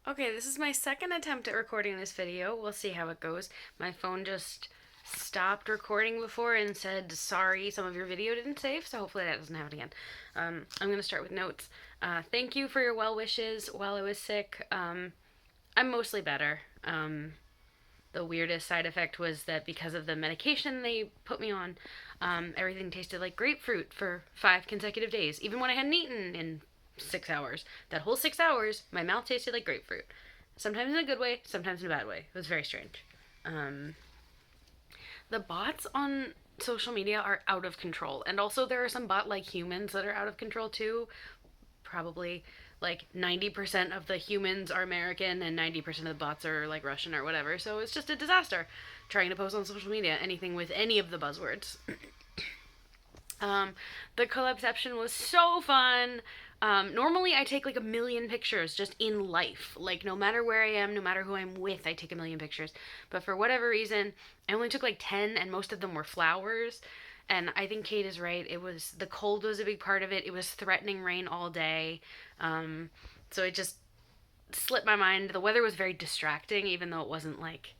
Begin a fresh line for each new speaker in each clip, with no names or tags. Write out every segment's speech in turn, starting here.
Okay, this is my second attempt at recording this video. We'll see how it goes. My phone just stopped recording before and said, sorry, some of your video didn't save, so hopefully that doesn't happen again. I'm going to start with notes. Thank you for your well wishes while I was sick. I'm mostly better. The weirdest side effect was that because of the medication they put me on, everything tasted like grapefruit for 5 consecutive days, even when I hadn't eaten in 6 hours. That whole 6 hours, my mouth tasted like grapefruit. Sometimes in a good way, sometimes in a bad way. It was very strange. Um, the bots on social media are out of control. And also, there are some bot like humans that are out of control too. Probably like 90% of the humans are American and 90% of the bots are like Russian or whatever. So it's just a disaster trying to post on social media anything with any of the buzzwords. Um, the collabception was so fun. Normally, I take like a million pictures just in life. Like, no matter where I am, no matter who I'm with, I take a million pictures. But for whatever reason, I only took like 10, and most of them were flowers. And I think Kate is right. It was the cold was a big part of it. It was threatening rain all day. So it just slipped my mind. The weather was very distracting, even though it wasn't like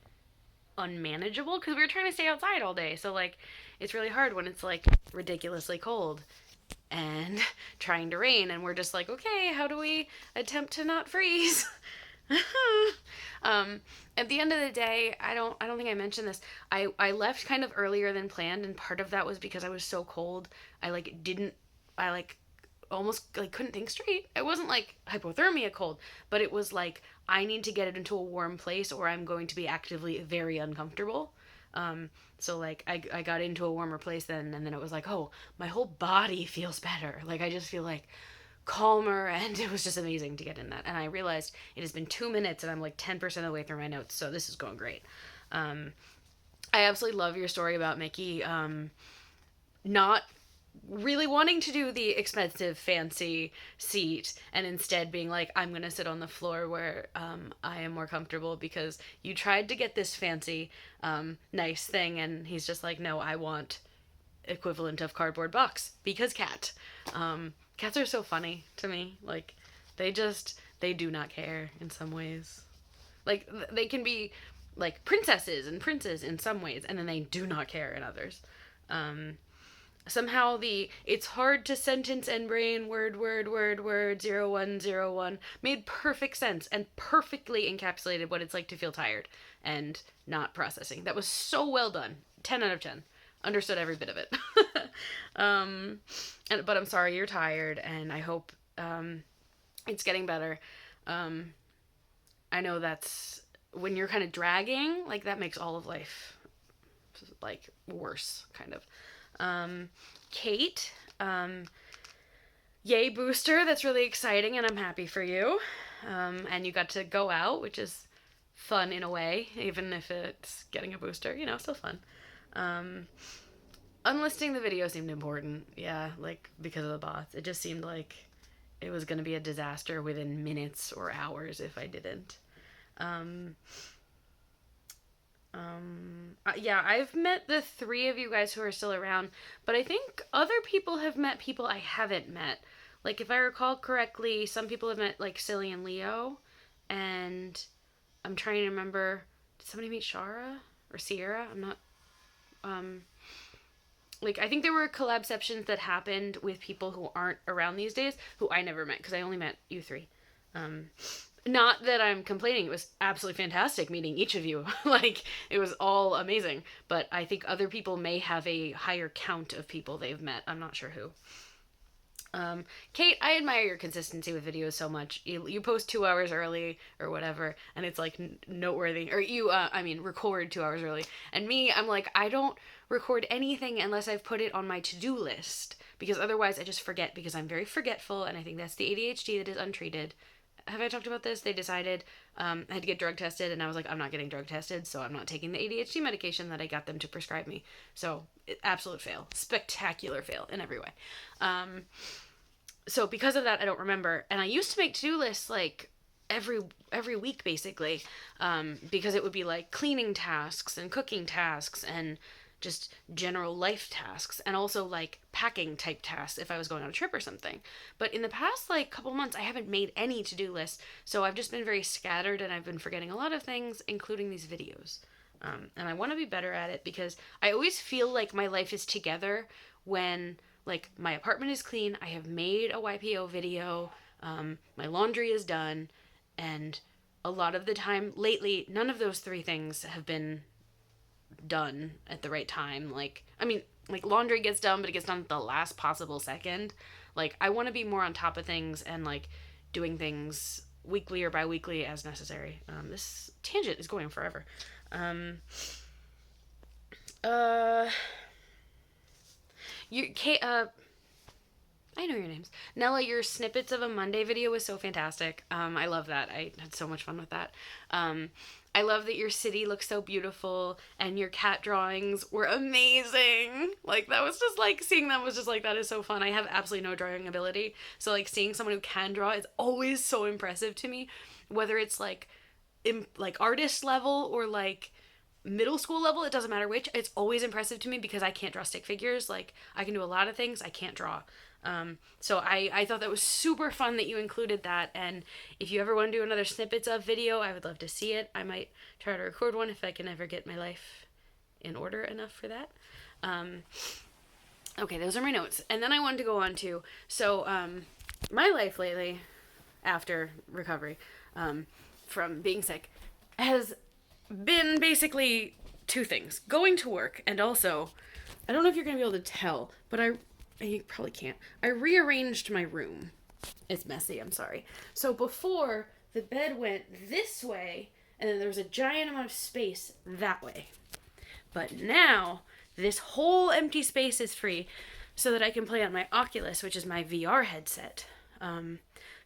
unmanageable because we were trying to stay outside all day. So like it's really hard when it's like ridiculously cold and trying to rain and we're just like, okay, how do we attempt to not freeze? um, at the end of the day, I don't think I mentioned this. I left kind of earlier than planned, and part of that was because I was so cold. I like almost like couldn't think straight. It wasn't like hypothermia cold, but it was like I need to get it into a warm place or I'm going to be actively very uncomfortable. So like I got into a warmer place then, and then it was like, oh, my whole body feels better. Like I just feel like calmer, and it was just amazing to get in that. And I realized it has been 2 minutes and I'm like 10% of the way through my notes, so this is going great. Um, I absolutely love your story about Mickey not really wanting to do the expensive fancy seat and instead being like, I'm gonna sit on the floor where I am more comfortable because you tried to get this fancy nice thing and he's just like, no, I want equivalent of cardboard box because cats are so funny to me. Like they do not care in some ways. Like they can be like princesses and princes in some ways and then they do not care in others. um Somehow the it's hard to sentence and brain word 0101 made perfect sense and perfectly encapsulated what it's like to feel tired and not processing. That was so well done. 10 out of 10. Understood every bit of it. But I'm sorry you're tired, and I hope it's getting better. um I know that's when you're kind of dragging, like that makes all of life like worse kind of. um, Kate, yay booster. That's really exciting, and I'm happy for you. And you got to go out, which is fun in a way, even if it's getting a booster. Still fun. Um, Unlisting the video seemed important. Yeah, like because of the bots. It just seemed like it was going to be a disaster within minutes or hours if I didn't. Um, yeah, I've met the three of you guys who are still around, but I think other people have met people I haven't met. Like, if I recall correctly, some people have met, like, Silly and Leo, and I'm trying to remember, did somebody meet Shara? Or Sierra? I'm not, um, like, I think there were collabceptions that happened with people who aren't around these days, who I never met, because I only met you three. Um, Not that I'm complaining. It was absolutely fantastic meeting each of you. Like, it was all amazing. But I think other people may have a higher count of people they've met. I'm not sure who. Kate, I admire your consistency with videos so much. You post 2 hours early or whatever, and it's like noteworthy. Or record 2 hours early. And me, I'm like, I don't record anything unless I've put it on my to-do list, because otherwise I just forget, because I'm very forgetful, and I think that's the ADHD that is untreated. Have I talked about this? They decided I had to get drug tested, and I was like, I'm not getting drug tested, so I'm not taking the ADHD medication that I got them to prescribe me. So, absolute fail. Spectacular fail in every way. So because of that, I don't remember. And I used to make to-do lists like every week basically, because it would be like cleaning tasks and cooking tasks and just general life tasks and also like packing type tasks if I was going on a trip or something. But in the past like couple months, I haven't made any to-do lists, so I've just been very scattered and I've been forgetting a lot of things, including these videos. And I want to be better at it because I always feel like my life is together when like my apartment is clean, I have made a YPO video, my laundry is done, and a lot of the time lately, none of those three things have been done at the right time. Like, I mean, like laundry gets done, but it gets done at the last possible second. Like, I want to be more on top of things and like doing things weekly or bi-weekly as necessary. This tangent is going forever. Um, uh, you, Kate, I know your names. Nella, your snippets of a Monday video was so fantastic. I love that. I had so much fun with that. I love that your city looks so beautiful and your cat drawings were amazing. Like, that was just like, seeing them was just like, that is so fun. I have absolutely no drawing ability. So, like, seeing someone who can draw is always so impressive to me. Whether it's like, like artist level or like middle school level, it doesn't matter which. It's always impressive to me because I can't draw stick figures. Like, I can do a lot of things, I can't draw. So I thought that was super fun that you included that, and if you ever want to do another snippets of video, I would love to see it. I might try to record one if I can ever get my life in order enough for that. Okay, those are my notes. And then I wanted to go on to, so my life lately, after recovery from being sick, has been basically two things. Going to work, and also, I don't know if you're going to be able to tell, but you probably can't. I rearranged my room. It's messy, I'm sorry. So before, the bed went this way, and then there was a giant amount of space that way. But now, this whole empty space is free so that I can play on my Oculus, which is my VR headset.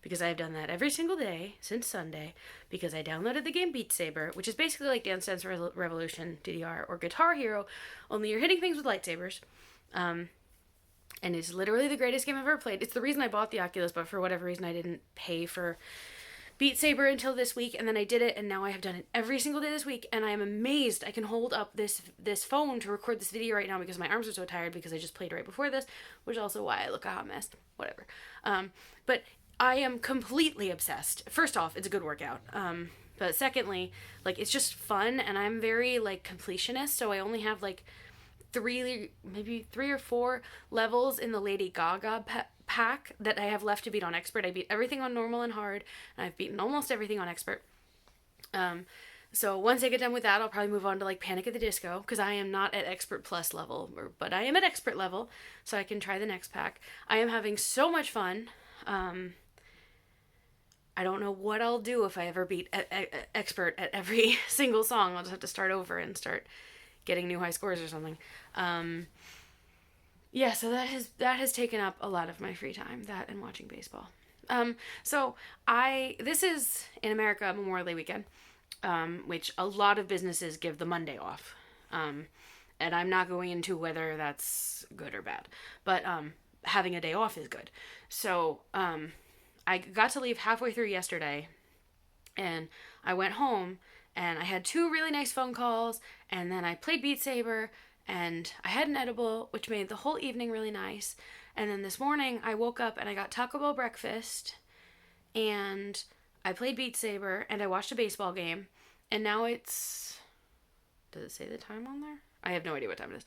Because I've done that every single day since Sunday, because I downloaded the game Beat Saber, which is basically like Dance Dance Revolution DDR or Guitar Hero, only you're hitting things with lightsabers. And it's literally the greatest game I've ever played. It's the reason I bought the Oculus, but for whatever reason I didn't pay for Beat Saber until this week, and then I did it, and now I have done it every single day this week, and I am amazed I can hold up this phone to record this video right now because my arms are so tired because I just played right before this, which is also why I look a hot mess. Whatever. But I am completely obsessed. First off, it's a good workout. But secondly, like, it's just fun, and I'm very, like, completionist, so I only have, like, maybe three or four levels in the Lady Gaga pack that I have left to beat on expert. I beat everything on normal and hard, and I've beaten almost everything on expert. So once I get done with that, I'll probably move on to like Panic at the Disco, because I am not at expert plus level, but I am at expert level, so I can try the next pack. I am having so much fun. I don't know what I'll do if I ever beat expert at every single song. I'll just have to start over and start getting new high scores or something. Yeah, so that has taken up a lot of my free time, that and watching baseball. So this is in America Memorial Day weekend, which a lot of businesses give the Monday off. And I'm not going into whether that's good or bad, but having a day off is good. So I got to leave halfway through yesterday, and I went home, and I had 2 really nice phone calls, and then I played Beat Saber, and I had an edible, which made the whole evening really nice. And then this morning, I woke up, and I got Taco Bell breakfast, and I played Beat Saber, and I watched a baseball game, and now it's... Does it say the time on there? I have no idea what time it is.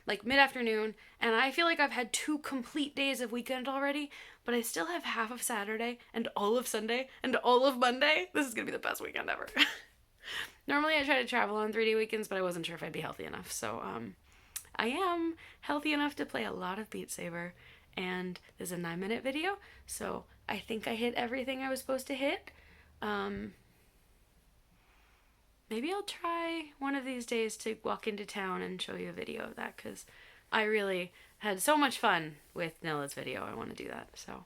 Like mid-afternoon, and I feel like I've had 2 complete days of weekend already, but I still have half of Saturday, and all of Sunday, and all of Monday. This is gonna be the best weekend ever. Normally I try to travel on 3-day weekends, but I wasn't sure if I'd be healthy enough, so I am healthy enough to play a lot of Beat Saber, and there's a 9-minute video, so I think I hit everything I was supposed to hit. Maybe I'll try one of these days to walk into town and show you a video of that, because I really had so much fun with Nella's video. I want to do that. So,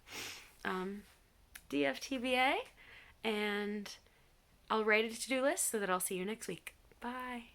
DFTBA, and I'll write a to-do list so that I'll see you next week. Bye.